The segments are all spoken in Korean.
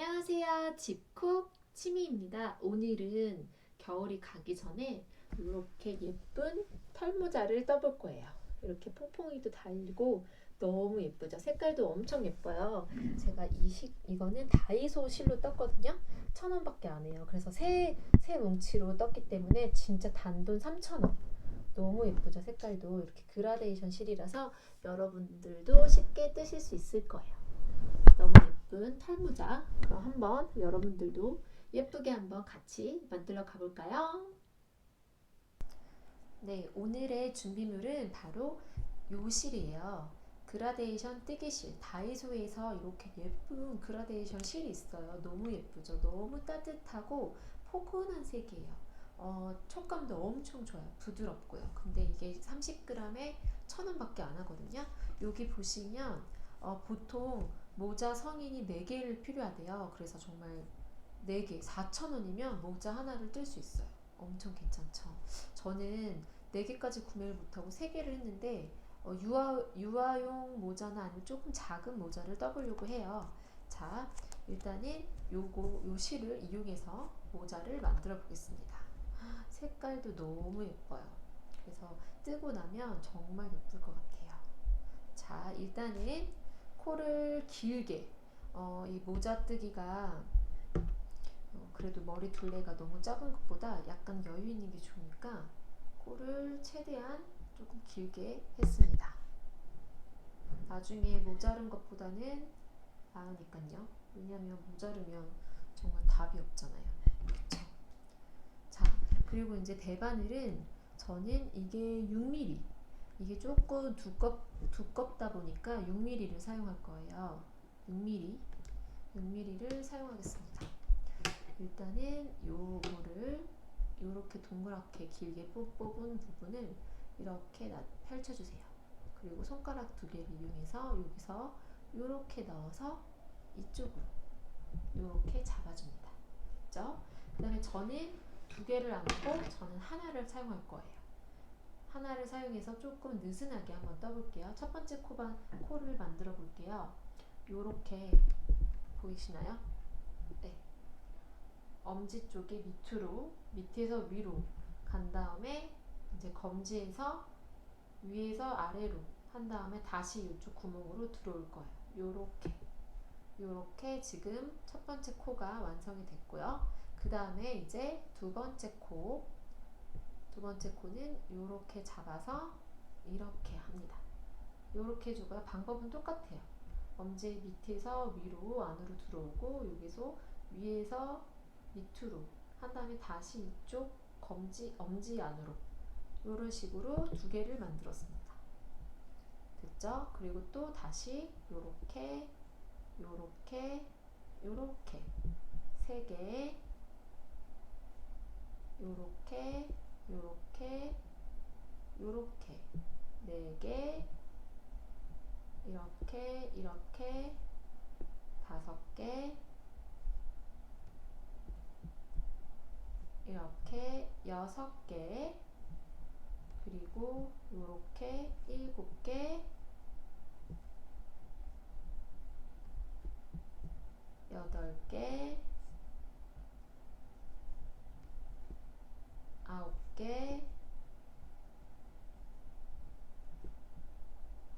안녕하세요. 집콕 치미입니다. 오늘은 겨울이 가기 전에 이렇게 예쁜 털모자를 떠볼 거예요. 이렇게 퐁퐁이도 달리고 너무 예쁘죠? 색깔도 엄청 예뻐요. 제가 이거는 다이소 실로 떴거든요. 1,000원밖에 안 해요. 그래서 새 뭉치로 떴기 때문에 진짜 단돈 3,000원. 너무 예쁘죠? 색깔도 이렇게 그라데이션 실이라서 여러분들도 쉽게 뜨실 수 있을 거예요. 너무 예쁜 털모자. 그럼 한번 여러분들도 예쁘게 한번 같이 만들어 가볼까요? 네, 오늘의 준비물은 바로 요 실이에요. 그라데이션 뜨개실. 다이소에서 이렇게 예쁜 그라데이션 실이 있어요. 너무 예쁘죠? 너무 따뜻하고 포근한 색이에요. 촉감도 엄청 좋아요. 부드럽고요. 근데 이게 30g에 1,000원밖에 안 하거든요. 여기 보시면 보통 모자 성인이 4개를 필요하대요. 그래서 정말 4개, 4,000원이면 모자 하나를 뜰 수 있어요. 엄청 괜찮죠? 저는 4개까지 구매를 못하고 3개를 했는데 유아용 모자나 아니면 조금 작은 모자를 떠보려고 해요. 자, 일단은 요 실을 이용해서 모자를 만들어 보겠습니다. 색깔도 너무 예뻐요. 그래서 뜨고 나면 정말 예쁠 것 같아요. 자, 일단은 코를 길게 이 모자 뜨기가 그래도 머리 둘레가 너무 작은 것보다 약간 여유 있는 게 좋으니까 코를 최대한 조금 길게 했습니다. 나중에 모자른 것보다는 나으니까요. 왜냐면 모자르면 정말 답이 없잖아요. 그쵸? 자, 그리고 이제 대바늘은 저는 이게 6mm, 이게 조금 두껍다 보니까 6mm를 사용할 거예요. 6mm를 사용하겠습니다. 일단은 요거를 이렇게 동그랗게 길게 뽑은 부분을 이렇게 펼쳐주세요. 그리고 손가락 2개를 이용해서 여기서 이렇게 넣어서 이쪽으로 이렇게 잡아줍니다. 그죠? 그 다음에 저는 2개를 안 하고 저는 하나를 사용할 거예요. 하나를 사용해서 조금 느슨하게 한번 떠볼게요. 첫 번째 코를 만들어 볼게요. 요렇게 보이시나요? 네. 엄지 쪽에 밑에서 위로 간 다음에 이제 검지에서 위에서 아래로 한 다음에 다시 이쪽 구멍으로 들어올 거예요. 요렇게 지금 첫 번째 코가 완성이 됐고요. 그 다음에 이제 두 번째 코는 요렇게 잡아서 이렇게 합니다. 요렇게 해주고요. 방법은 똑같아요. 엄지 밑에서 위로 안으로 들어오고 여기서 위에서 밑으로 한 다음에 다시 이쪽 엄지 안으로 이런 식으로 2개를 만들었습니다. 됐죠? 그리고 또 다시 요렇게 3개, 요렇게 4개, 이렇게 5개, 이렇게 6개, 그리고 요렇게 7개, 8개, 9개,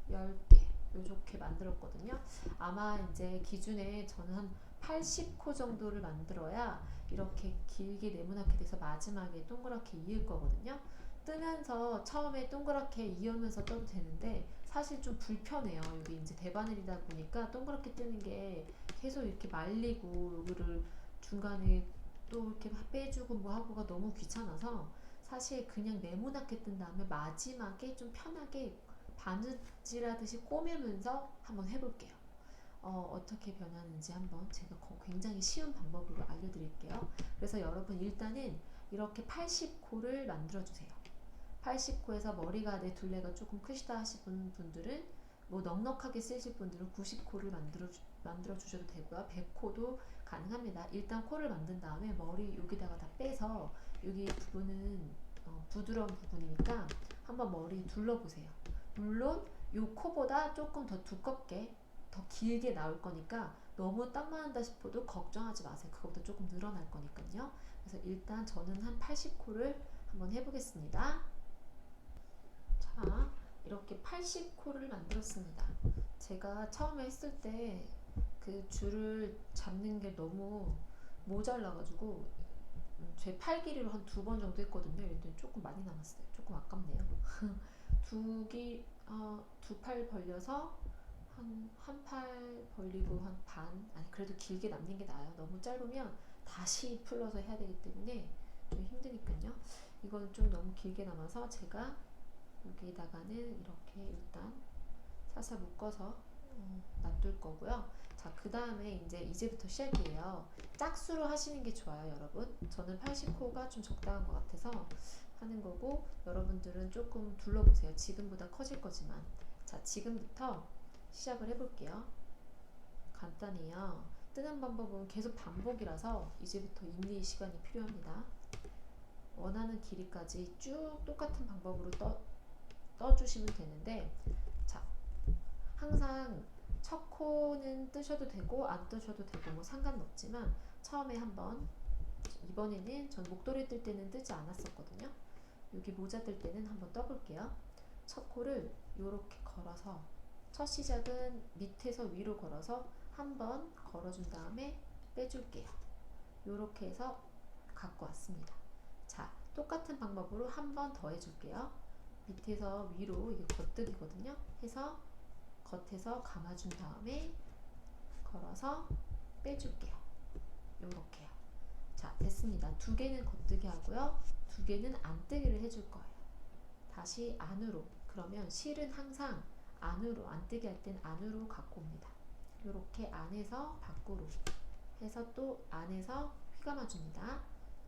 10개 요렇게 만들었거든요. 아마 이제 기준에 저는 한 80코 정도를 만들어야 이렇게 길게 네모나게 돼서 마지막에 동그랗게 이을 거거든요. 뜨면서 처음에 동그랗게 이으면서 떠도 되는데 사실 좀 불편해요. 여기 이제 대바늘이다 보니까 동그랗게 뜨는 게 계속 이렇게 말리고 여기를 중간에 또 이렇게 빼주고 뭐 하고가 너무 귀찮아서 사실 그냥 네모나게 뜬 다음에 마지막에 좀 편하게 바느질하듯이 꼬매면서 한번 해볼게요. 어떻게 변하는지 한번 제가 굉장히 쉬운 방법으로 알려드릴게요. 그래서 여러분 일단은 이렇게 80코를 만들어주세요. 80코에서 머리가 내 둘레가 조금 크시다 하시는 분들은 뭐 넉넉하게 쓰실 분들은 90코를 만들어 주셔도 되고요. 100코도 가능합니다. 일단 코를 만든 다음에 머리 여기다가 다 빼서 여기 부분은 부드러운 부분이니까 한번 머리 둘러보세요. 물론 요 코보다 조금 더 두껍게 더 길게 나올 거니까 너무 딱 맞는다 싶어도 걱정하지 마세요. 그거보다 조금 늘어날 거니까요. 그래서 일단 저는 한 80코를 한번 해보겠습니다. 자, 이렇게 80코를 만들었습니다. 제가 처음에 했을 때 그 줄을 잡는 게 너무 모자라가지고 제 팔 길이로 한 2번 정도 했거든요. 이랬더니 조금 많이 남았어요. 조금 아깝네요. 두 팔 벌려서 한 팔 벌리고 한 반, 아니 그래도 길게 남는 게 나아요. 너무 짧으면 다시 풀러서 해야 되기 때문에 좀 힘드니까요. 이건 좀 너무 길게 남아서 제가 여기다가는 이렇게 일단 살살 묶어서 놔둘 거고요. 자, 그 다음에 이제부터 시작이에요. 짝수로 하시는 게 좋아요, 여러분. 저는 80호가 좀 적당한 것 같아서 하는 거고, 여러분들은 조금 둘러보세요. 지금보다 커질 거지만. 자, 지금부터 시작을 해볼게요. 간단해요. 뜨는 방법은 계속 반복이라서 이제부터 인내의 시간이 필요합니다. 원하는 길이까지 쭉 똑같은 방법으로 떠주시면 되는데, 자, 항상 첫 코는 뜨셔도 되고 안 뜨셔도 되고 뭐 상관없지만 처음에 한번, 이번에는 전 목도리 뜰 때는 뜨지 않았었거든요. 여기 모자 뜰 때는 한번 떠볼게요. 첫 코를 이렇게 걸어서, 첫 시작은 밑에서 위로 걸어서 한번 걸어준 다음에 빼줄게요. 이렇게 해서 갖고 왔습니다. 자, 똑같은 방법으로 한 번 더 해줄게요. 밑에서 위로, 이게 겉뜨기거든요. 해서 겉에서 감아준 다음에 걸어서 빼줄게요. 요렇게요. 자, 됐습니다. 두 개는 겉뜨기 하고요. 두 개는 안뜨기를 해줄 거예요. 다시 안으로. 그러면 실은 항상 안으로, 안뜨기 할 땐 안으로 갖고 옵니다. 요렇게 안에서 밖으로 해서 또 안에서 휘감아 줍니다.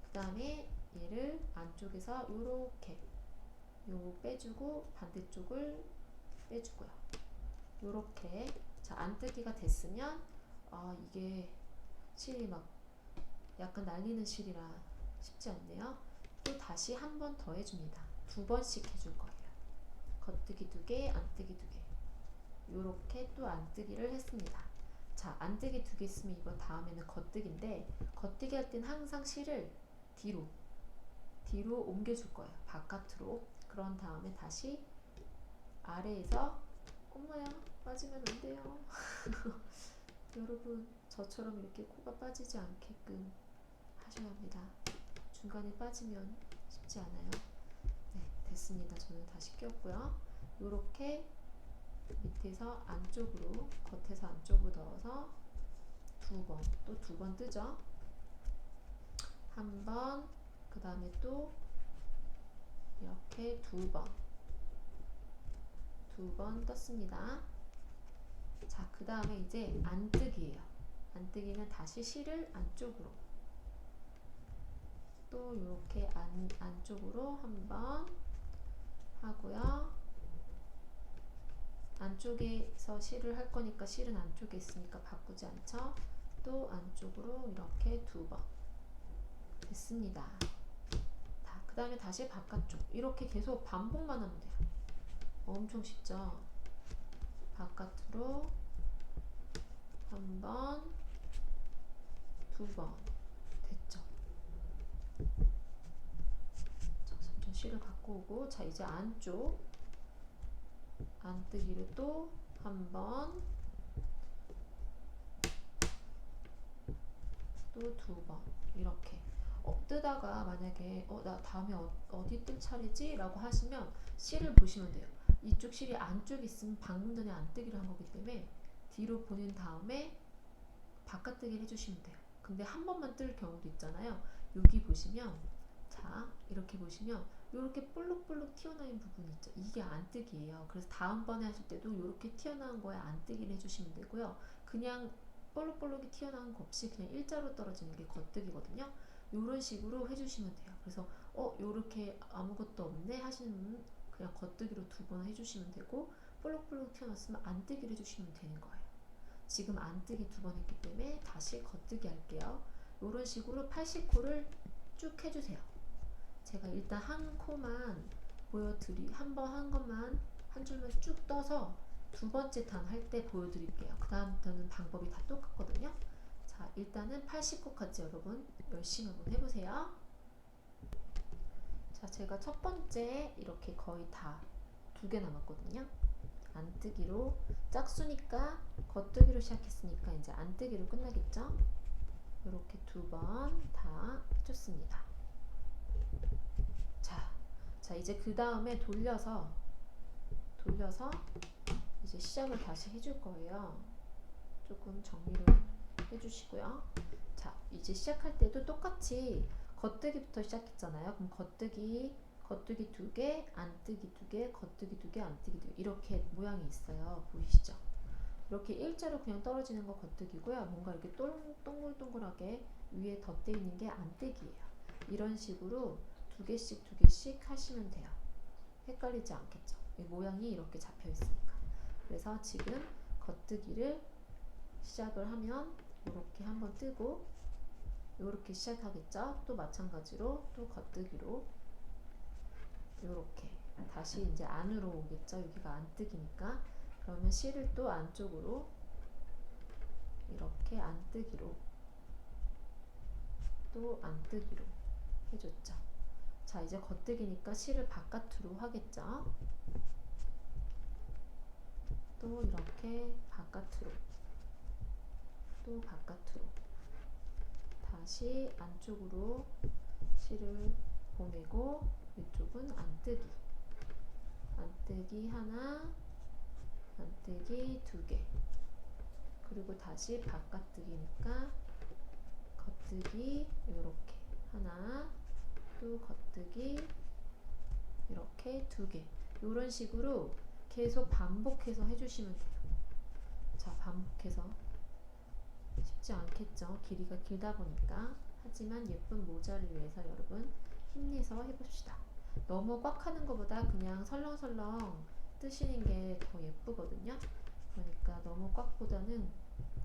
그 다음에 얘를 안쪽에서 요렇게 요 빼주고 반대쪽을 빼주고요. 요렇게. 자, 안뜨기가 됐으면 이게 실이 막 약간 날리는 실이라 쉽지 않네요. 또 다시 한 번 더 해줍니다. 2번씩 해줄 거예요. 겉뜨기 2개, 안뜨기 2개. 요렇게 또 안뜨기를 했습니다. 자, 안뜨기 2개 있으면 이번 다음에는 겉뜨기인데, 겉뜨기 할 땐 항상 실을 뒤로 옮겨줄 거예요. 바깥으로. 그런 다음에 다시 아래에서, 엄마야 빠지면 안 돼요. 여러분, 저처럼 이렇게 코가 빠지지 않게끔 하셔야 합니다. 중간에 빠지면 쉽지 않아요. 네, 됐습니다. 저는 다시 꼈고요. 요렇게 밑에서 안쪽으로, 겉에서 안쪽으로 넣어서 2번, 또 2번 뜨죠. 한 번, 그 다음에 또 이렇게 2번 떴습니다. 자, 그 다음에 이제 안뜨기예요. 안뜨기는 다시 실을 안쪽으로, 또 이렇게 안쪽으로 한번 하고요. 안쪽에서 실을 할 거니까 실은 안쪽에 있으니까 바꾸지 않죠. 또 안쪽으로 이렇게 2번 됐습니다. 그 다음에 다시 바깥쪽, 이렇게 계속 반복만 하면 돼요. 엄청 쉽죠. 바깥으로 한 번, 2번 됐죠. 자, 점점 실을 갖고 오고, 자, 이제 안쪽 안뜨기를 또 한 번, 또 2번 이렇게. 뜨다가 만약에 나 다음에 어디 뜰 차례지? 라고 하시면 실을 보시면 돼요. 이쪽 실이 안쪽에 있으면 방금 전에 안뜨기를 한 거기 때문에 뒤로 보낸 다음에 바깥뜨기를 해주시면 돼요. 근데 한 번만 뜰 경우도 있잖아요. 여기 보시면, 자, 이렇게 보시면 이렇게 볼록볼록 튀어나온 부분이 있죠. 이게 안뜨기예요. 그래서 다음번에 하실 때도 이렇게 튀어나온 거에 안뜨기를 해주시면 되고요. 그냥 볼록볼록이 튀어나온 거 없이 그냥 일자로 떨어지는 게 겉뜨기거든요. 이런 식으로 해주시면 돼요. 그래서 요렇게 아무것도 없네 하시는 분은 그냥 겉뜨기로 2번 해주시면 되고, 볼록볼록 튀어나왔으면 안뜨기를 해주시면 되는 거예요. 지금 안뜨기 2번 했기 때문에 다시 겉뜨기 할게요. 이런 식으로 80코를 쭉 해주세요. 제가 일단 한 코만 한 번 한 것만, 한 줄만 쭉 떠서 두 번째 단 할 때 보여드릴게요. 그 다음부터는 방법이 다 똑같거든요. 자, 일단은 89까지 여러분 열심히 한번 해보세요. 자, 제가 첫 번째 이렇게 거의 다 2개 남았거든요. 안뜨기로, 짝수니까 겉뜨기로 시작했으니까 이제 안뜨기로 끝나겠죠. 이렇게 2번 다 해줬습니다. 자, 이제 그 다음에 돌려서 이제 시작을 다시 해줄 거예요. 조금 정리를 해주시고요. 자, 이제 시작할 때도 똑같이 겉뜨기부터 시작했잖아요. 그럼 겉뜨기 2개, 안뜨기 2개, 겉뜨기 2개, 안뜨기 2개 이렇게 모양이 있어요. 보이시죠? 이렇게 일자로 그냥 떨어지는 거 겉뜨기고요. 뭔가 이렇게 동글동글하게 위에 덧대 있는 게 안뜨기예요. 이런 식으로 2개씩 하시면 돼요. 헷갈리지 않겠죠? 모양이 이렇게 잡혀 있으니까. 그래서 지금 겉뜨기를 시작을 하면 이렇게 한번 뜨고 이렇게 시작하겠죠? 또 마찬가지로 또 겉뜨기로 이렇게 다시 이제 안으로 오겠죠? 여기가 안뜨기니까. 그러면 실을 또 안쪽으로 이렇게 안뜨기로 또 안뜨기로 해줬죠. 자, 이제 겉뜨기니까 실을 바깥으로 하겠죠? 또 이렇게 바깥으로 또 바깥으로 다시 안쪽으로 실을 보내고 이쪽은 안뜨기 하나, 안뜨기 2개, 그리고 다시 바깥뜨기니까 겉뜨기 이렇게 하나, 또 겉뜨기 이렇게 2개, 이런 식으로 계속 반복해서 해주시면 돼요. 자, 반복해서 쉽지 않겠죠? 길이가 길다 보니까. 하지만 예쁜 모자를 위해서 여러분 힘내서 해봅시다. 너무 꽉 하는 것보다 그냥 설렁설렁 뜨시는 게 더 예쁘거든요. 그러니까 너무 꽉보다는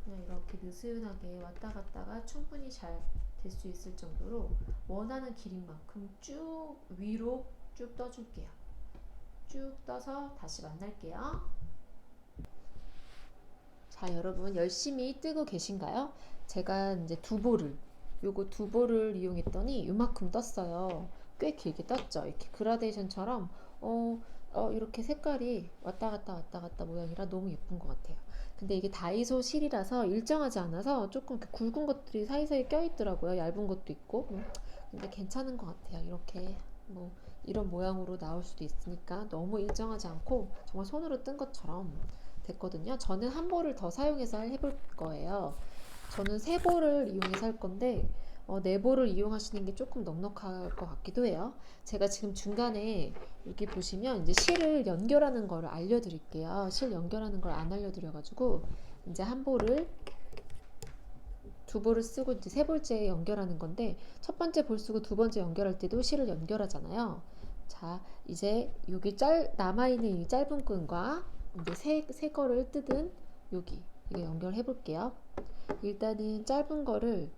그냥 이렇게 느슨하게 왔다 갔다가 충분히 잘 될 수 있을 정도로 원하는 길이만큼 쭉 위로 쭉 떠줄게요. 쭉 떠서 다시 만날게요. 자, 여러분 열심히 뜨고 계신가요? 제가 이제 요거 두 볼을 이용했더니 요만큼 떴어요. 꽤 길게 떴죠. 이렇게 그라데이션처럼 이렇게 색깔이 왔다 갔다 모양이라 너무 예쁜 것 같아요. 근데 이게 다이소 실이라서 일정하지 않아서 조금 이렇게 굵은 것들이 사이사이 껴있더라고요. 얇은 것도 있고. 근데 괜찮은 것 같아요. 이렇게 뭐 이런 모양으로 나올 수도 있으니까 너무 일정하지 않고 정말 손으로 뜬 것처럼 됐거든요. 저는 한 볼을 더 사용해서 해볼 거예요. 저는 세 볼을 이용해서 할 건데 네 볼을 이용하시는 게 조금 넉넉할 것 같기도 해요. 제가 지금 중간에 여기 보시면 이제 실을 연결하는 거를 알려드릴게요. 실 연결하는 걸 안 알려드려가지고 이제 한 볼을 두 볼을 쓰고 이제 세 볼째 연결하는 건데 첫 번째 볼 쓰고 두 번째 연결할 때도 실을 연결하잖아요. 자, 이제 여기 남아있는 이 짧은 끈과 이제 새 거를 뜯은 여기 이거 연결해 볼게요. 일단은 짧은 거를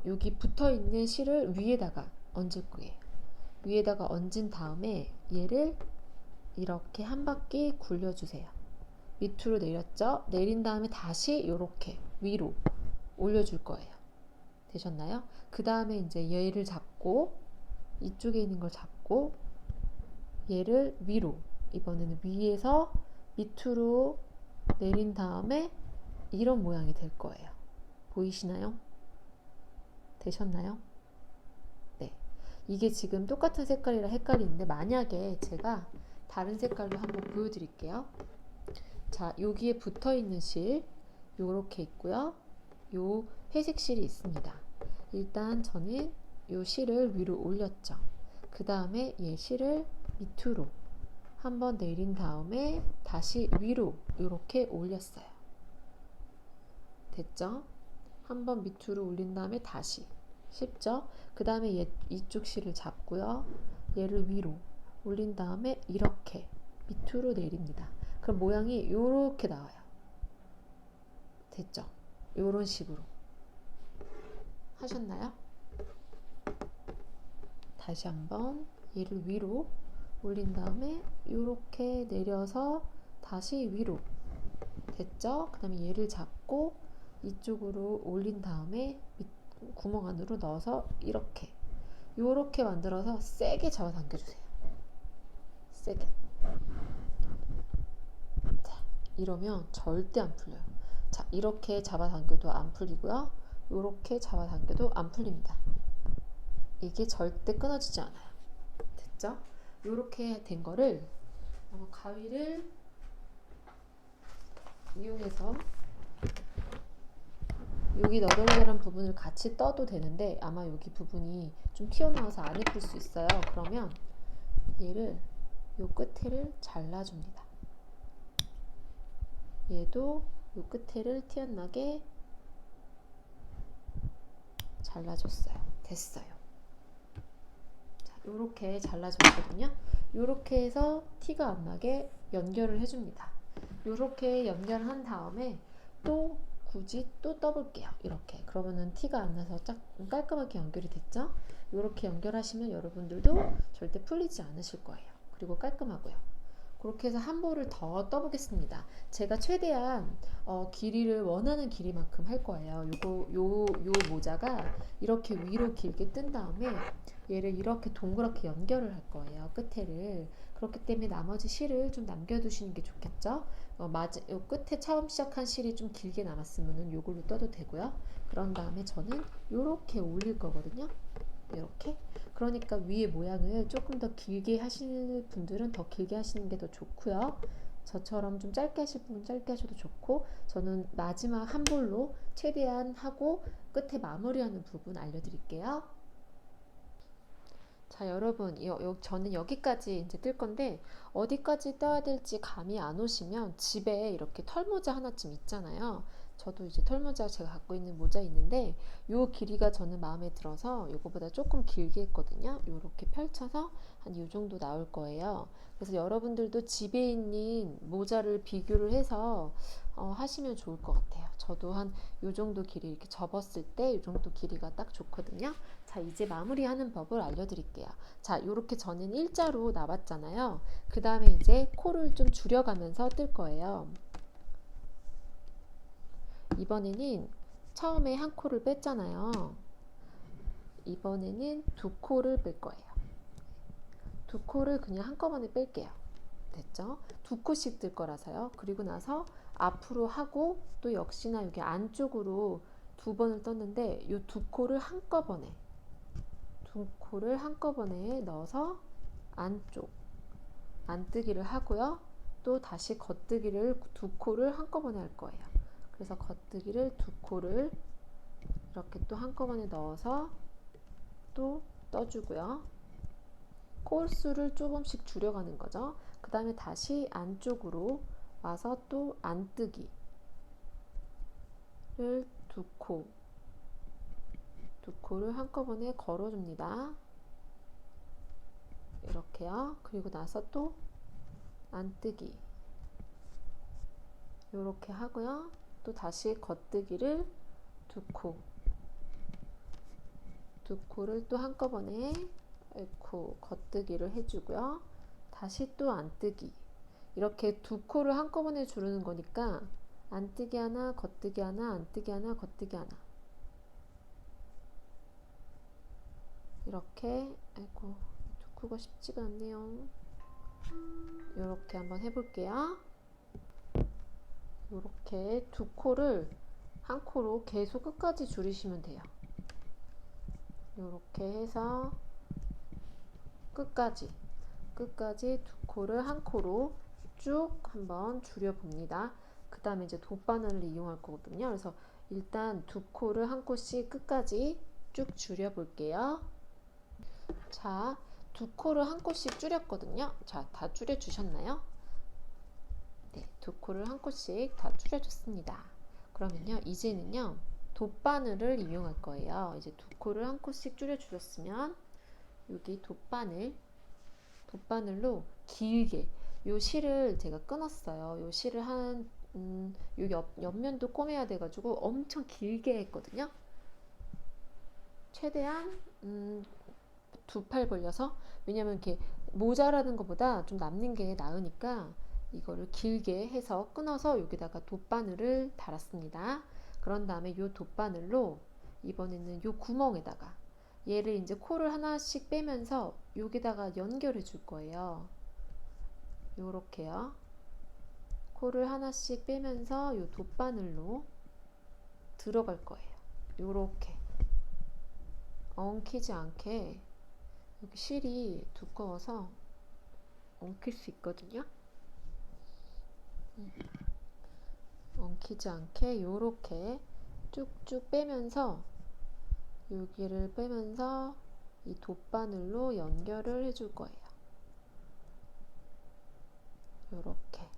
여기 붙어있는 실을 위에다가 얹을 거예요. 위에다가 얹은 다음에 얘를 이렇게 한 바퀴 굴려주세요. 밑으로 내렸죠? 내린 다음에 다시 이렇게 위로 올려줄 거예요. 되셨나요? 그 다음에 이제 얘를 잡고 이쪽에 있는 걸 잡고 얘를 위로, 이번에는 위에서 밑으로 내린 다음에 이런 모양이 될 거예요. 보이시나요? 되셨나요? 네. 이게 지금 똑같은 색깔이라 헷갈리는데 만약에 제가 다른 색깔로 한번 보여드릴게요. 자, 여기에 붙어있는 실 요렇게 있고요. 요 회색 실이 있습니다. 일단 저는 요 실을 위로 올렸죠. 그 다음에 얘 실을 밑으로 한번 내린 다음에 다시 위로 이렇게 올렸어요. 됐죠? 한번 밑으로 올린 다음에 다시. 쉽죠? 그 다음에 이쪽 실을 잡고요. 얘를 위로 올린 다음에 이렇게 밑으로 내립니다. 그럼 모양이 이렇게 나와요. 됐죠? 이런 식으로 하셨나요? 다시 한번 얘를 위로 올린 다음에 이렇게 내려서 다시 위로 됐죠? 그 다음에 얘를 잡고 이쪽으로 올린 다음에 구멍 안으로 넣어서 요렇게 만들어서 세게 잡아당겨주세요. 세게. 자, 이러면 절대 안 풀려요. 자, 이렇게 잡아당겨도 안 풀리고요. 요렇게 잡아당겨도 안 풀립니다. 이게 절대 끊어지지 않아요. 됐죠? 요렇게 된 거를 가위를 이용해서 여기 너덜너덜한 부분을 같이 떠도 되는데 아마 여기 부분이 좀 튀어나와서 안 예쁠 수 있어요. 그러면 얘를 요 끝에를 잘라줍니다. 얘도 요 끝에를 튀어나게 잘라줬어요. 됐어요. 자, 요렇게 잘라줬거든요. 요렇게 해서 티가 안 나게 연결을 해줍니다. 요렇게 연결한 다음에 또 굳이 또 떠볼게요. 이렇게. 그러면은 티가 안 나서 깔끔하게 연결이 됐죠? 요렇게 연결하시면 여러분들도 절대 풀리지 않으실 거예요. 그리고 깔끔하고요. 그렇게 해서 한 볼을 더 떠보겠습니다. 제가 최대한 길이를 원하는 길이만큼 할 거예요. 요 모자가 이렇게 위로 길게 뜬 다음에 얘를 이렇게 동그랗게 연결을 할 거예요. 끝에를. 그렇기 때문에 나머지 실을 좀 남겨두시는 게 좋겠죠. 요 끝에 처음 시작한 실이 좀 길게 남았으면 요걸로 떠도 되고요. 그런 다음에 저는 요렇게 올릴 거거든요. 이렇게. 그러니까 위에 모양을 조금 더 길게 하실 분들은 더 길게 하시는 게 더 좋고요. 저처럼 좀 짧게 하실 분은 짧게 하셔도 좋고, 저는 마지막 한 볼로 최대한 하고 끝에 마무리하는 부분 알려드릴게요. 자, 여러분, 저는 여기까지 이제 뜰 건데 어디까지 떠야 될지 감이 안 오시면 집에 이렇게 털모자 하나쯤 있잖아요. 저도 이제 털모자 제가 갖고 있는 모자 있는데 요 길이가 저는 마음에 들어서 요거보다 조금 길게 했거든요. 요렇게 펼쳐서 한 요 정도 나올 거예요. 그래서 여러분들도 집에 있는 모자를 비교를 해서 하시면 좋을 것 같아요. 저도 한 요 정도 길이 이렇게 접었을 때 요 정도 길이가 딱 좋거든요. 자, 이제 마무리하는 법을 알려드릴게요. 자, 요렇게 저는 일자로 나왔잖아요. 그 다음에 이제 코를 좀 줄여가면서 뜰 거예요. 이번에는 처음에 한 코를 뺐잖아요. 이번에는 두 코를 뺄 거예요. 두 코를 그냥 한꺼번에 뺄게요. 됐죠? 두 코씩 뜰 거라서요. 그리고 나서 앞으로 하고 또 역시나 여기 안쪽으로 두 번을 떴는데 이 두 코를 한꺼번에 넣어서 안쪽 안뜨기를 하고요. 또 다시 겉뜨기를 두 코를 한꺼번에 할 거예요. 그래서 겉뜨기를 두 코를 이렇게 또 한꺼번에 넣어서 또 떠주고요. 콜수를 조금씩 줄여가는 거죠. 그 다음에 다시 안쪽으로 와서 또 안뜨기를 두 코를 한꺼번에 걸어줍니다. 이렇게요. 그리고 나서 또 안뜨기 이렇게 하고요. 또 다시 겉뜨기를 두 코를 또 한꺼번에 겉뜨기를 해주고요. 다시 또 안뜨기. 이렇게 두 코를 한꺼번에 주르는 거니까 안뜨기 하나, 겉뜨기 하나, 안뜨기 하나, 겉뜨기 하나. 이렇게 두 코가 쉽지가 않네요. 이렇게 한번 해볼게요. 이렇게 두 코를 한 코로 계속 끝까지 줄이시면 돼요. 이렇게 해서 끝까지 두 코를 한 코로 쭉 한번 줄여봅니다. 그 다음에 이제 돗바늘을 이용할 거거든요. 그래서 일단 두 코를 한 코씩 끝까지 쭉 줄여볼게요. 자, 두 코를 한 코씩 줄였거든요. 자, 다 줄여주셨나요? 네, 두 코를 한 코씩 다 줄여줬습니다. 그러면요, 이제는요, 돗바늘을 이용할 거예요. 이제 두 코를 한 코씩 줄여주셨으면 여기 돗바늘로 길게 요 실을 제가 끊었어요. 요 실을 요 옆면도 꼬매야 돼가지고 엄청 길게 했거든요. 최대한 두 팔 벌려서, 왜냐면 이렇게 모자라는 것보다 좀 남는 게 나으니까 이거를 길게 해서 끊어서 여기다가 돗바늘을 달았습니다. 그런 다음에 이 돗바늘로 이번에는 이 구멍에다가 얘를 이제 코를 하나씩 빼면서 여기다가 연결해 줄 거예요. 요렇게요. 코를 하나씩 빼면서 이 돗바늘로 들어갈 거예요. 요렇게 엉키지 않게, 여기 실이 두꺼워서 엉킬 수 있거든요. 엉키지 않게 요렇게 쭉쭉 빼면서, 여기를 빼면서 이 돗바늘로 연결을 해줄 거예요. 요렇게.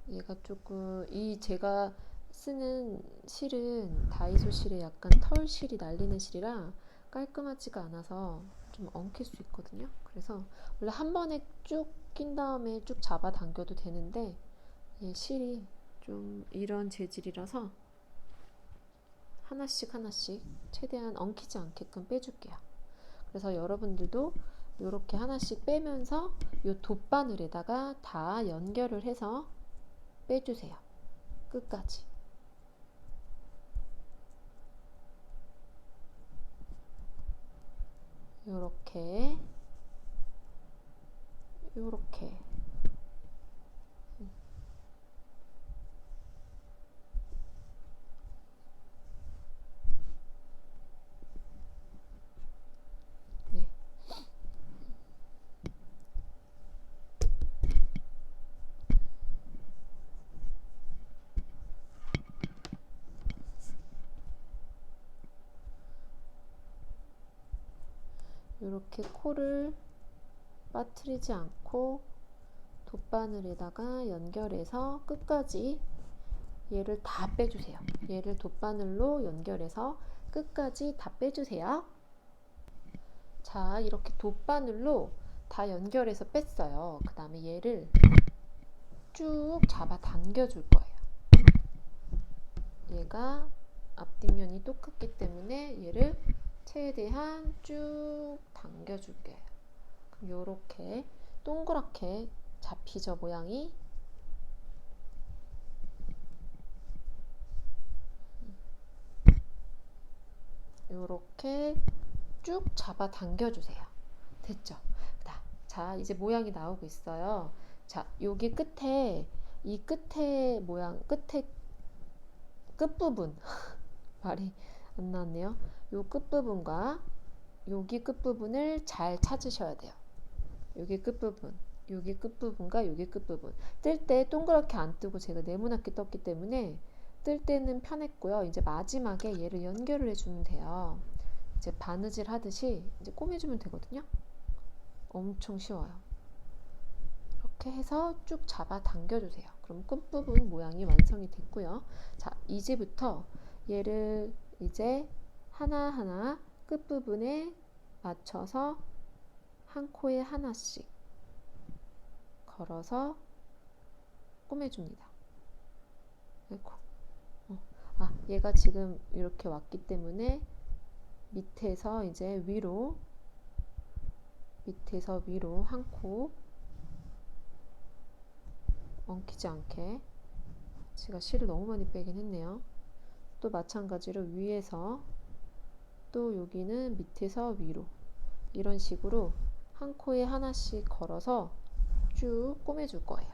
얘가 조금, 이 제가 쓰는 실은 다이소 실에 약간 털 실이 날리는 실이라 깔끔하지가 않아서 좀 엉킬 수 있거든요. 그래서 원래 한 번에 쭉 낀 다음에 쭉 잡아 당겨도 되는데, 얘 실이 좀 이런 재질이라서 하나씩 하나씩 최대한 엉키지 않게끔 빼줄게요. 그래서 여러분들도 이렇게 하나씩 빼면서 이 돗바늘에다가 다 연결을 해서 빼주세요. 끝까지. 요렇게 요렇게 네. 요렇게 코를 빠뜨리지 않고 돗바늘에다가 연결해서 끝까지 얘를 다 빼주세요. 얘를 돗바늘로 연결해서 끝까지 다 빼주세요. 자, 이렇게 돗바늘로 다 연결해서 뺐어요. 그 다음에 얘를 쭉 잡아 당겨 줄 거예요. 얘가 앞뒷면이 똑같기 때문에 얘를 최대한 쭉 당겨 줄게요. 그럼 요렇게 동그랗게 잡히죠, 모양이. 요렇게 쭉 잡아 당겨주세요. 됐죠? 자, 이제 모양이 나오고 있어요. 자, 여기 끝에, 이 끝에 모양, 끝부분. 말이 안 나왔네요. 요 끝부분과 여기 끝부분을 잘 찾으셔야 돼요. 여기 끝부분, 여기 끝부분과 여기 끝부분. 뜰 때 동그랗게 안 뜨고 제가 네모나게 떴기 때문에 뜰 때는 편했고요. 이제 마지막에 얘를 연결을 해주면 돼요. 이제 바느질 하듯이 이제 꼬매주면 되거든요. 엄청 쉬워요. 이렇게 해서 쭉 잡아 당겨주세요. 그럼 끝부분 모양이 완성이 됐고요. 자, 이제부터 얘를 이제 하나하나 끝부분에 맞춰서 한 코에 하나씩 걸어서 꼬매줍니다. 아이고. 얘가 지금 이렇게 왔기 때문에 밑에서 이제 위로, 밑에서 위로 한 코 엉키지 않게. 제가 실을 너무 많이 빼긴 했네요. 또 마찬가지로 위에서 또 여기는 밑에서 위로, 이런 식으로 한 코에 하나씩 걸어서 쭉 꼬매줄 거예요.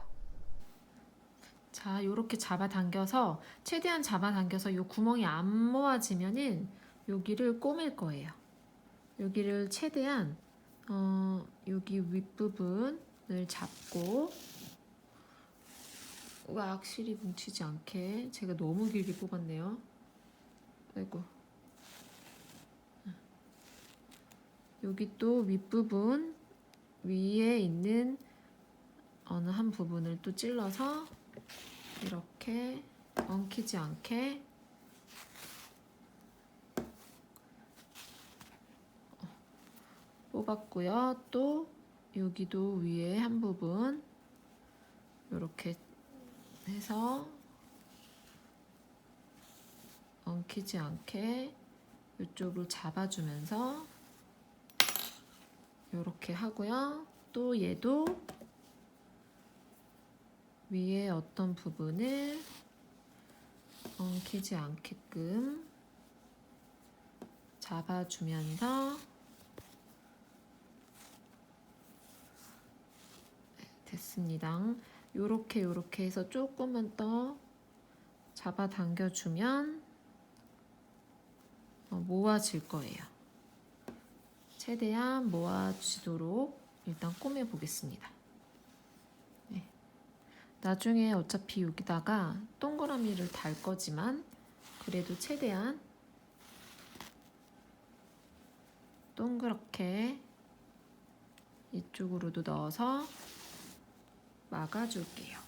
자, 요렇게 잡아당겨서, 최대한 잡아당겨서 요 구멍이 안 모아지면은 여기를 꼬맬 거예요. 여기를 최대한 여기 윗부분을 잡고, 확실히 뭉치지 않게. 제가 너무 길게 뽑았네요. 아이고. 여기 또 윗부분 위에 있는 어느 한 부분을 또 찔러서 이렇게 엉키지 않게 뽑았고요. 또 여기도 위에 한 부분 이렇게 해서 엉키지 않게 이쪽을 잡아주면서 이렇게 하고요. 또 얘도 위에 어떤 부분을 엉키지 않게끔 잡아주면서 됐습니다. 요렇게 해서 조금만 더 잡아당겨주면 모아질 거예요. 최대한 모아지도록 일단 꼬매 보겠습니다. 네. 나중에 어차피 여기다가 동그라미를 달 거지만 그래도 최대한 동그랗게 이쪽으로도 넣어서 막아줄게요.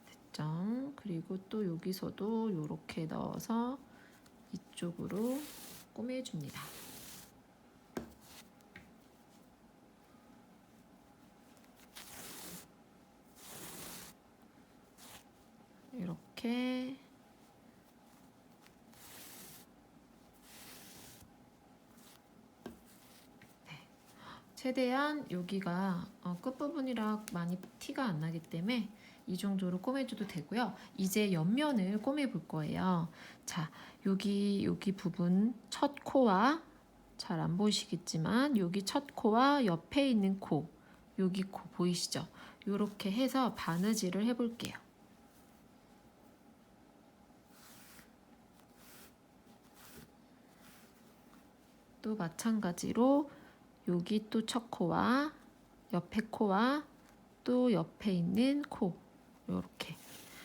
됐죠? 그리고 또 여기서도 이렇게 넣어서 이쪽으로 꼬매줍니다. 이렇게 최대한 여기가 끝부분이라 많이 티가 안 나기 때문에 이 정도로 꼬매줘도 되고요. 이제 옆면을 꼬매 볼 거예요. 자, 여기 부분 첫 코와 잘 안 보이시겠지만 여기 첫 코와 옆에 있는 코, 여기 코 보이시죠? 이렇게 해서 바느질을 해볼게요. 또 마찬가지로 여기 또 첫 코와 옆에 코와 또 옆에 있는 코 이렇게.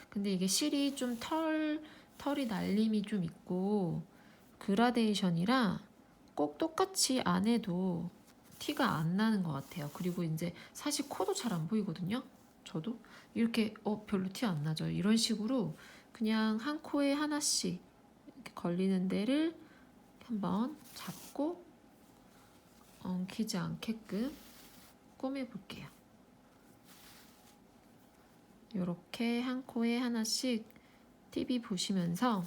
근데 이게 실이 좀 털이 날림이 좀 있고 그라데이션이라 꼭 똑같이 안 해도 티가 안 나는 것 같아요. 그리고 이제 사실 코도 잘 안 보이거든요. 저도 이렇게 별로 티 안 나죠. 이런 식으로 그냥 한 코에 하나씩 이렇게 걸리는 데를 한번 잡고 엉키지 않게끔 꼬매 볼게요. 이렇게 한 코에 하나씩 TV 보시면서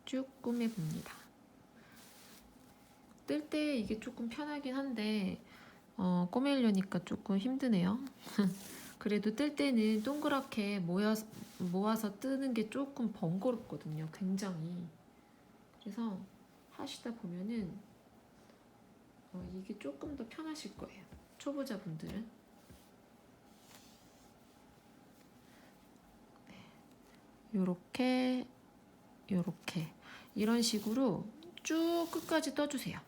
쭉 꼬매 봅니다. 뜰 때 이게 조금 편하긴 한데 꼬매려니까 조금 힘드네요. 그래도 뜰 때는 동그랗게 모아서 뜨는 게 조금 번거롭거든요. 굉장히. 그래서 하시다 보면은 이게 조금 더 편하실 거예요. 초보자분들은. 요렇게 이런 식으로 쭉 끝까지 떠주세요.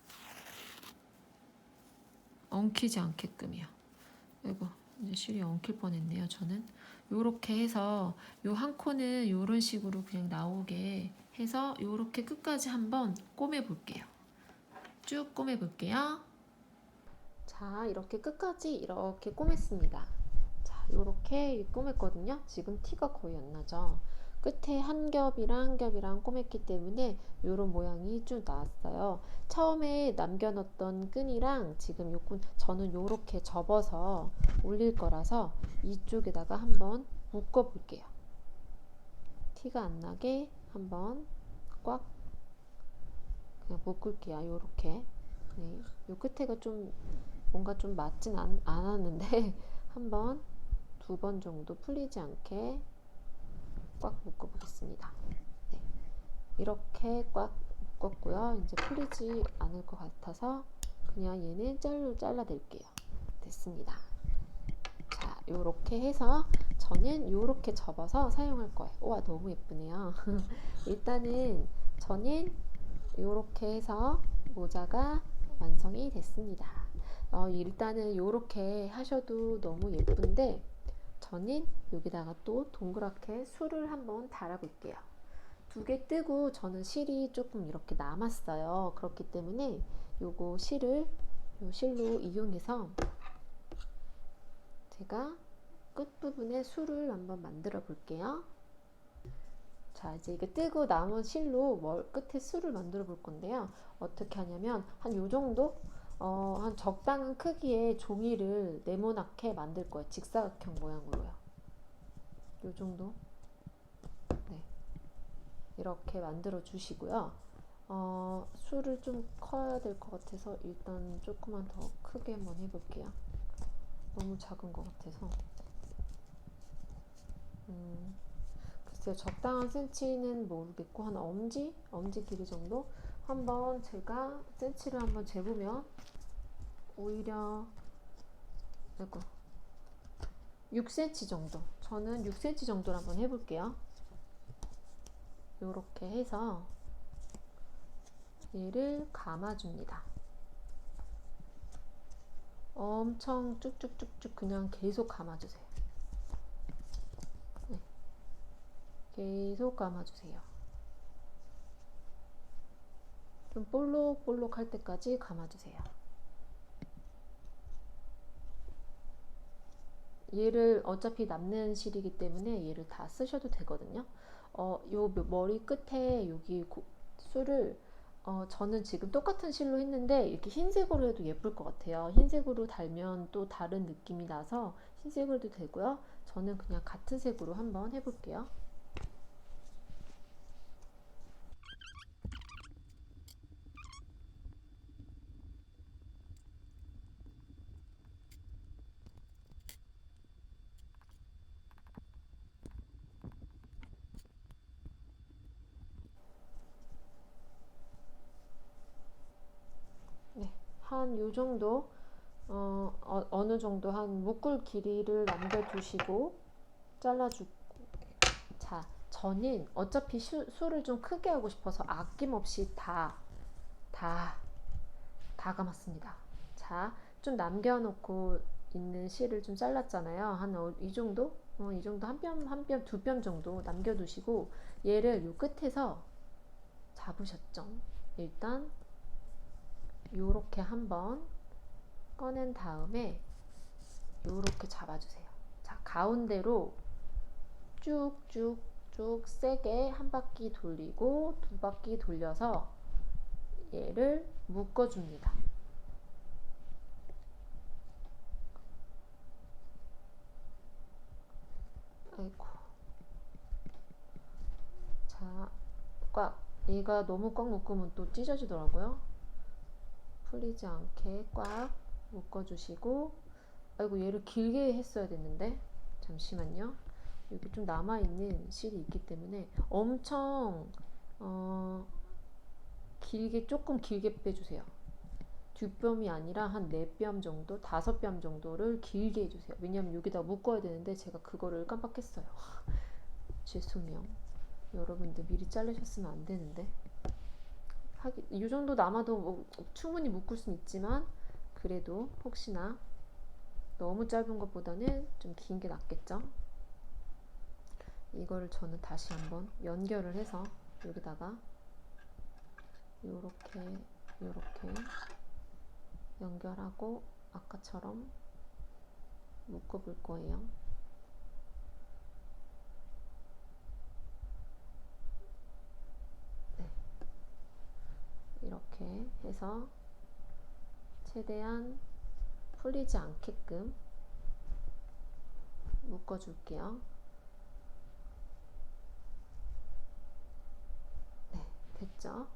엉키지 않게끔이요. 아이고, 이제 실이 엉킬 뻔했네요. 저는 요렇게 해서 요 한 코는 요런 식으로 그냥 나오게 해서 요렇게 끝까지 한번 꼬매 볼게요. 쭉 꼬매 볼게요. 자, 이렇게 끝까지 이렇게 꼬맸습니다. 자, 요렇게 꼬맸거든요. 지금 티가 거의 안 나죠. 끝에 한 겹이랑 한 겹이랑 꼬맸기 때문에 요런 모양이 쭉 나왔어요. 처음에 남겨놓던 끈이랑 지금 요 끈, 저는 요렇게 접어서 올릴 거라서 이쪽에다가 한번 묶어 볼게요. 티가 안 나게 한번 꽉 그냥 묶을게요. 요렇게. 네, 요 끝에가 좀 뭔가 좀 맞진 않았는데 한번 2번 정도 풀리지 않게 꽉 묶어 보겠습니다. 네, 이렇게 꽉 묶었고요. 이제 풀리지 않을 것 같아서 그냥 얘는 잘라낼게요. 됐습니다. 자, 요렇게 해서 저는 요렇게 접어서 사용할 거예요. 와, 너무 예쁘네요. 일단은 저는 요렇게 해서 모자가 완성이 됐습니다. 일단은 요렇게 하셔도 너무 예쁜데 저는 여기다가 또 동그랗게 술을 한번 달아볼게요. 2개 뜨고 저는 실이 조금 이렇게 남았어요. 그렇기 때문에 요거 실로 이용해서 제가 끝부분에 술을 한번 만들어 볼게요. 자, 이제 이게 뜨고 남은 실로 끝에 술을 만들어 볼 건데요. 어떻게 하냐면 한 요 정도 한 적당한 크기의 종이를 네모나게 만들 거예요. 직사각형 모양으로요. 요 정도. 네. 이렇게 만들어 주시고요. 술을 좀 커야 될 것 같아서 일단 조금만 더 크게 한번 해볼게요. 너무 작은 것 같아서. 글쎄요, 적당한 센치는 모르겠고 한 엄지 길이 정도 한번 제가 센치를 한번 재보면 오히려 아이고 6cm 정도, 저는 6cm 정도로 한번 해볼게요. 이렇게 해서 얘를 감아줍니다. 엄청 쭉쭉쭉쭉 그냥 계속 감아주세요. 네, 계속 감아주세요. 좀 볼록볼록할 때까지 감아주세요. 얘를 어차피 남는 실이기 때문에 얘를 다 쓰셔도 되거든요. 요 머리 끝에 여기 술을 저는 지금 똑같은 실로 했는데 이렇게 흰색으로 해도 예쁠 것 같아요. 흰색으로 달면 또 다른 느낌이 나서 흰색으로도 되고요. 저는 그냥 같은 색으로 한번 해볼게요. 네, 한 요 정도 어느 정도 한 묶을 길이를 남겨두시고 잘라주고. 자, 저는 어차피 술을 좀 크게 하고 싶어서 아낌없이 다 감았습니다. 자, 좀 남겨놓고 있는 실을 좀 잘랐잖아요. 한 이 정도? 이 정도 한 뼘, 두 뼘 정도 남겨두시고 얘를 요 끝에서 잡으셨죠? 일단 요렇게 한번 꺼낸 다음에 요렇게 잡아주세요. 자, 가운데로 쭉쭉쭉 세게 한 바퀴 돌리고 두 바퀴 돌려서 얘를 묶어줍니다. 아이고. 자, 얘가 너무 꽉 묶으면 또 찢어지더라고요. 풀리지 않게 꽉 묶어주시고, 아이고, 얘를 길게 했어야 됐는데, 잠시만요. 여기 좀 남아있는 실이 있기 때문에 엄청 길게, 조금 길게 빼주세요. 두 뼘이 아니라 한 4뼘 정도, 5뼘 정도를 길게 해주세요. 왜냐면 여기다 묶어야 되는데 제가 그거를 깜빡했어요. 죄송해요. 여러분들 미리 자르셨으면 안 되는데. 이 정도 남아도 뭐 충분히 묶을 수는 있지만 그래도 혹시나 너무 짧은 것보다는 좀 긴 게 낫겠죠. 이거를 저는 다시 한번 연결을 해서 여기다가 요렇게 연결하고 아까처럼 묶어볼 거예요. 네. 이렇게 해서 최대한 풀리지 않게끔 묶어줄게요. 네, 됐죠?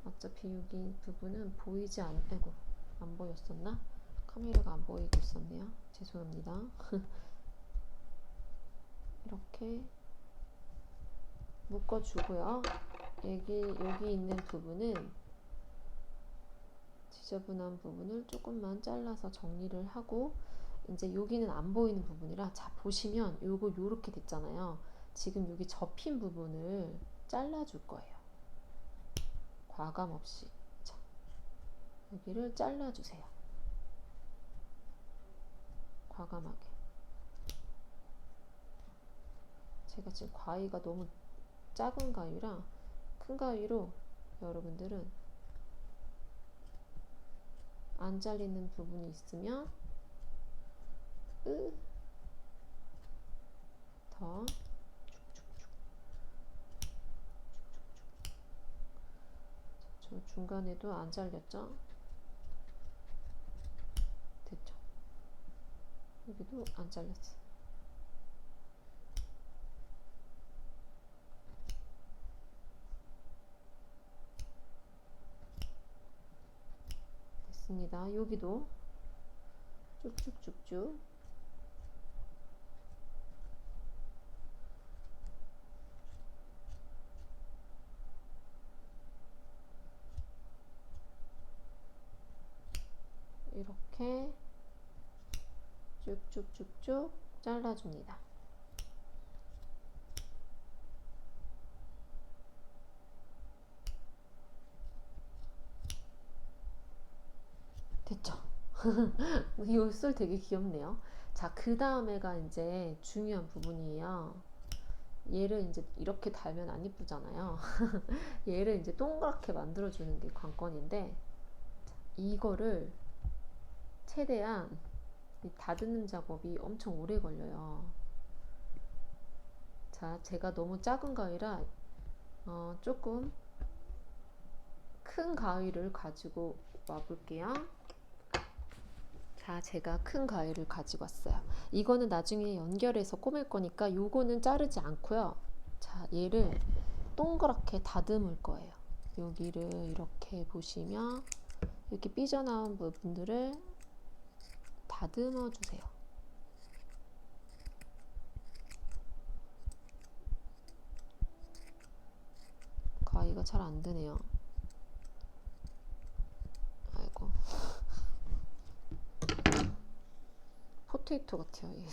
어차피 여기 부분은 보이지 않고 안 보였었나? 카메라가 안 보이고 있었네요. 죄송합니다. 이렇게 묶어주고요. 여기 있는 부분은 지저분한 부분을 조금만 잘라서 정리를 하고 이제 여기는 안 보이는 부분이라 자 보시면 요거 요렇게 됐잖아요. 지금 여기 접힌 부분을 잘라줄 거예요. 과감 없이. 자, 여기를 잘라주세요. 과감하게. 제가 지금 가위가 너무 작은 가위랑 큰 가위로 여러분들은 안 잘리는 부분이 있으면 더 저 중간에도 안 잘렸죠? 됐죠? 여기도 안 잘렸어. 됐습니다. 여기도 쭉쭉쭉쭉. 이렇게 쭉쭉쭉쭉 잘라줍니다. 됐죠? 이 옷솔 되게 귀엽네요. 자, 그 다음에가 이제 중요한 부분이에요. 얘를 이제 이렇게 달면 안 이쁘잖아요. 얘를 이제 동그랗게 만들어주는 게 관건인데, 이거를 최대한 이 다듬는 작업이 엄청 오래 걸려요. 자, 제가 너무 작은 가위라 조금 큰 가위를 가지고 와볼게요. 자, 제가 큰 가위를 가지고 왔어요. 이거는 나중에 연결해서 꿰맬 거니까 요거는 자르지 않고요. 자, 얘를 동그랗게 다듬을 거예요. 여기를 이렇게 보시면 이렇게 삐져나온 부분들을 다듬어 주세요. 가위가 잘 안 되네요. 아이고. 포테이토 같아요. 얘.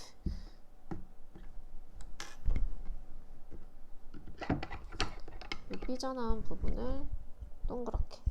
이 삐져나온 부분을 동그랗게.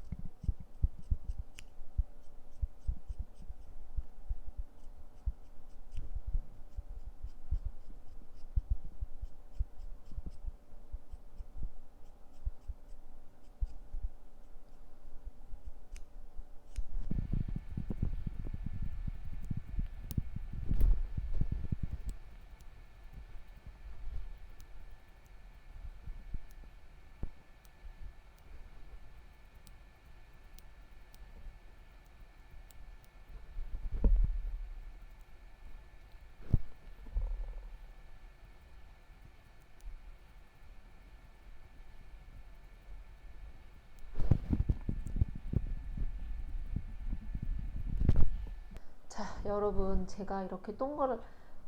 자, 여러분, 제가 이렇게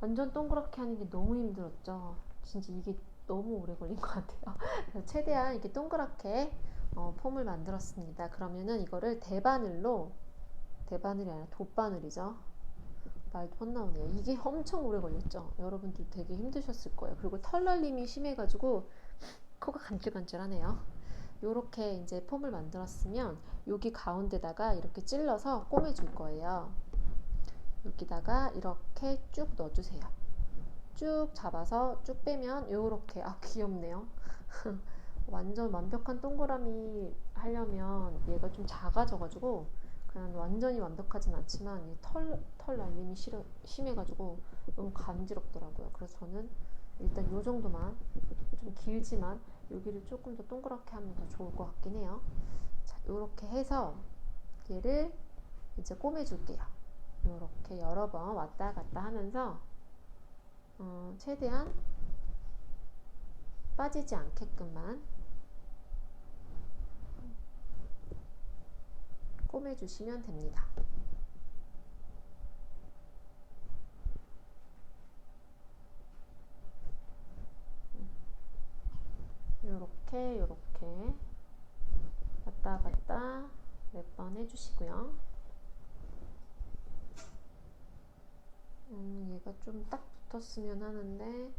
완전 동그랗게 하는 게 너무 힘들었죠. 진짜 이게 너무 오래 걸린 것 같아요. 그래서 최대한 이렇게 동그랗게 폼을 만들었습니다. 그러면은 이거를 대바늘이 아니라 돗바늘이죠. 말도 헛나오네요. 이게 엄청 오래 걸렸죠. 여러분들 되게 힘드셨을 거예요. 그리고 털날림이 심해가지고 코가 간질간질하네요. 요렇게 이제 폼을 만들었으면 여기 가운데다가 이렇게 찔러서 꿰매줄 거예요. 여기다가 이렇게 쭉 넣어주세요. 쭉 잡아서 쭉 빼면 요렇게, 아, 귀엽네요. 완전 완벽한 동그라미 하려면 얘가 좀 작아져가지고 그냥 완전히 완벽하진 않지만 털 날림이 심해가지고 너무 간지럽더라고요. 그래서 저는 일단 요 정도만, 좀 길지만 여기를 조금 더 동그랗게 하면 더 좋을 것 같긴 해요. 자, 요렇게 해서 얘를 이제 꿰매줄게요. 요렇게 여러 번 왔다 갔다 하면서 최대한 빠지지 않게끔만 꿰매주시면 됩니다. 요렇게 왔다 갔다 몇 번 해주시고요. 얘가 좀 딱 붙었으면 하는데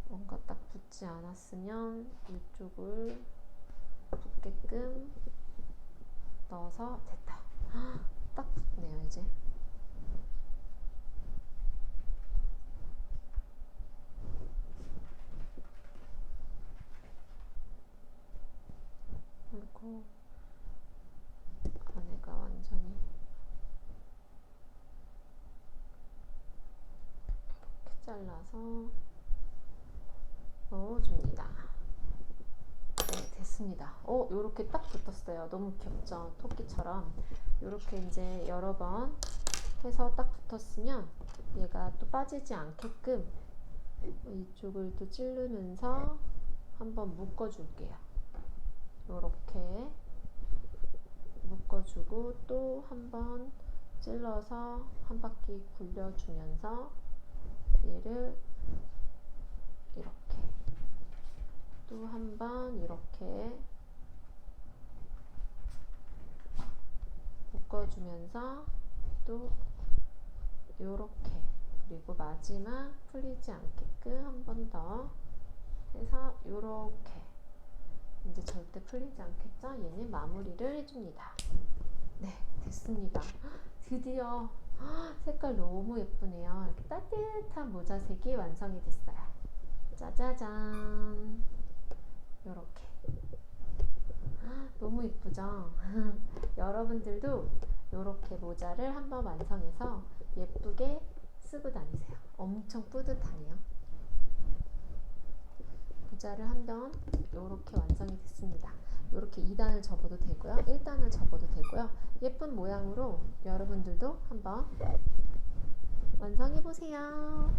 뭔가 딱 붙지 않았으면 이쪽을 붙게끔 넣어서 됐다. 딱 붙네요. 이제 그리고 안에가 완전히 이렇게 잘라서 넣어줍니다. 네, 됐습니다. 요렇게 딱 붙었어요. 너무 귀엽죠? 토끼처럼. 요렇게 이제 여러 번 해서 딱 붙었으면 얘가 또 빠지지 않게끔 이쪽을 또 찌르면서 한번 묶어줄게요. 요렇게 묶어주고 또 한번 찔러서 한 바퀴 굴려주면서 얘를 이렇게 또 한 번 이렇게 묶어주면서 또 요렇게, 그리고 마지막 풀리지 않게끔 한 번 더 해서 요렇게. 이제 절대 풀리지 않겠죠? 얘는 마무리를 해줍니다. 네, 됐습니다. 드디어 색깔 너무 예쁘네요. 이렇게 따뜻한 모자색이 완성이 됐어요. 짜자잔. 요렇게 너무 예쁘죠? 여러분들도 요렇게 모자를 한번 완성해서 예쁘게 쓰고 다니세요. 엄청 뿌듯하네요. 모자를 한번 요렇게 완성이 됐습니다. 요렇게 2단을 접어도 되고요, 1단을 접어도 되고요. 예쁜 모양으로 여러분들도 한번 완성해 보세요.